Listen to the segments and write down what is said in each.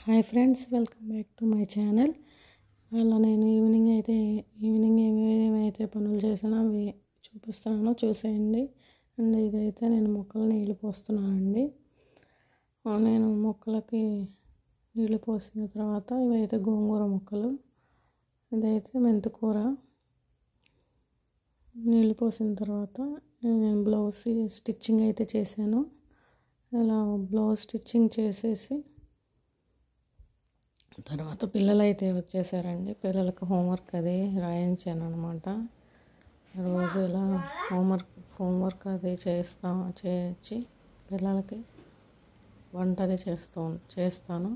Hi friends, welcome back to my channel. అలా నేను evening ఏమేమైతే పనులు చేసానో అవి చూపిస్తున్నాను, చూసేయండి. అండ్ ఇదైతే నేను మొక్కలు నీళ్ళు పోస్తున్నానండి. నేను మొక్కలకి నీళ్ళు పోసిన తర్వాత ఇవైతే గోంగూర మొక్కలు, ఇదైతే మెంతికూర. నీళ్ళు పోసిన తర్వాత నేను బ్లౌజ్ స్టిచ్చింగ్ అయితే చేశాను. ఇలా బ్లౌజ్ స్టిచ్చింగ్ చేసేసి తర్వాత పిల్లలు అయితే వచ్చేసారండి. పిల్లలకు హోంవర్క్ అది రాయించాను అనమాట. రోజు ఇలా హోంవర్క్ అది చేయించి పిల్లలకి వంట అది చేస్తాను.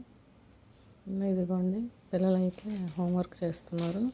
ఇదిగోండి, పిల్లలు అయితే హోంవర్క్ చేస్తున్నారు.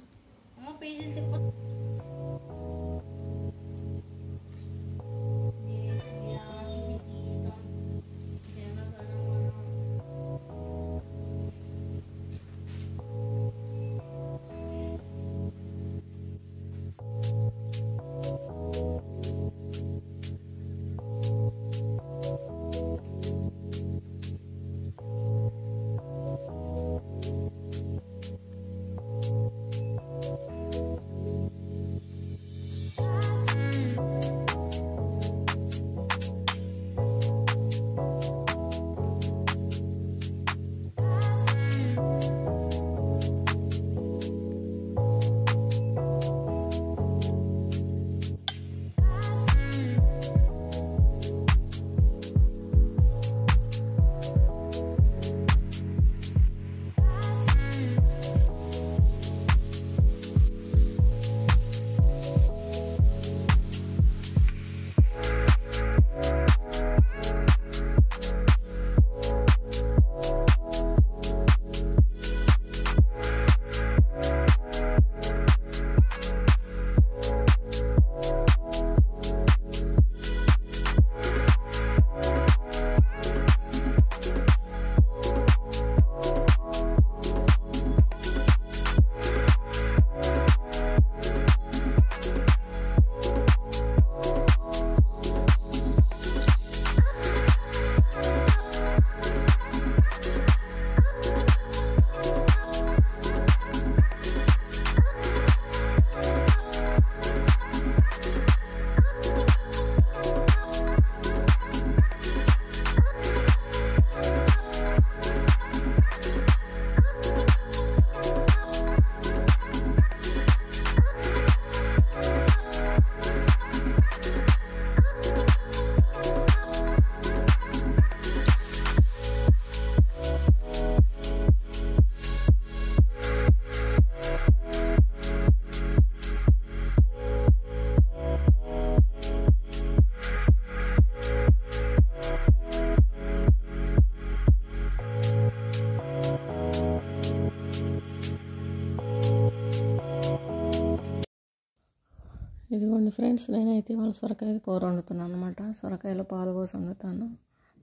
ఇదిగోండి ఫ్రెండ్స్, నేనైతే ఇవాళ సొరకాయ కూర వండుతున్నాను అనమాట. సొరకాయలో పాలు పోసి వండుతాను.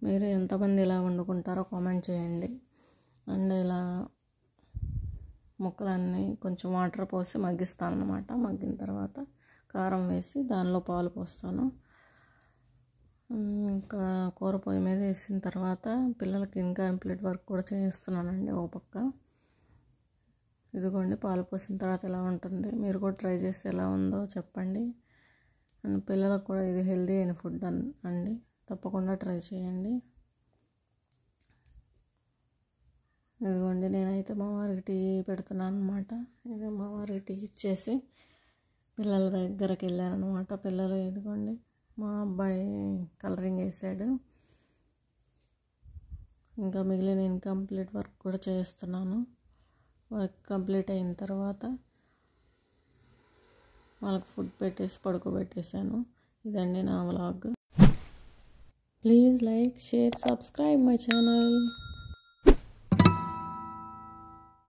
మీరు ఎంతమంది ఇలా వండుకుంటారో కామెంట్ చేయండి. అండ్ ఇలా ముక్కలన్నీ కొంచెం వాటర్ పోసి మగ్గిస్తాను అనమాట. మగ్గిన తర్వాత కారం వేసి దానిలో పాలు పోస్తాను. ఇంకా కూర పొయ్యి మీద వేసిన తర్వాత పిల్లలకి ఇంకా కంప్లీట్ వర్క్ కూడా చేయిస్తున్నానండి ఓ పక్క. ఇదిగోండి, పాలు పోసిన తర్వాత ఎలా ఉంటుంది, మీరు కూడా ట్రై చేసి ఎలా ఉందో చెప్పండి. అండ్ పిల్లలకు కూడా ఇది హెల్దీ అయిన ఫుడ్ అండి, తప్పకుండా ట్రై చేయండి. ఇదిగోండి, నేనైతే మా వారికి టీ పెడుతున్నాను అనమాట. ఇది మా వారికి టీ ఇచ్చేసి పిల్లల దగ్గరికి వెళ్ళాను అనమాట. పిల్లలు ఇదిగోండి, మా అబ్బాయి కలరింగ్ వేసాడు. ఇంకా మిగిలిన ఇన్కంప్లీట్ వర్క్ కూడా చేస్తున్నాను. వర్క్ కంప్లీట్ అయిన తర్వాత వాళ్ళకి ఫుడ్ పెట్టేసి పడుకోబెట్టేశాను. ఇదండి నా vlog. Please like, share, subscribe my channel.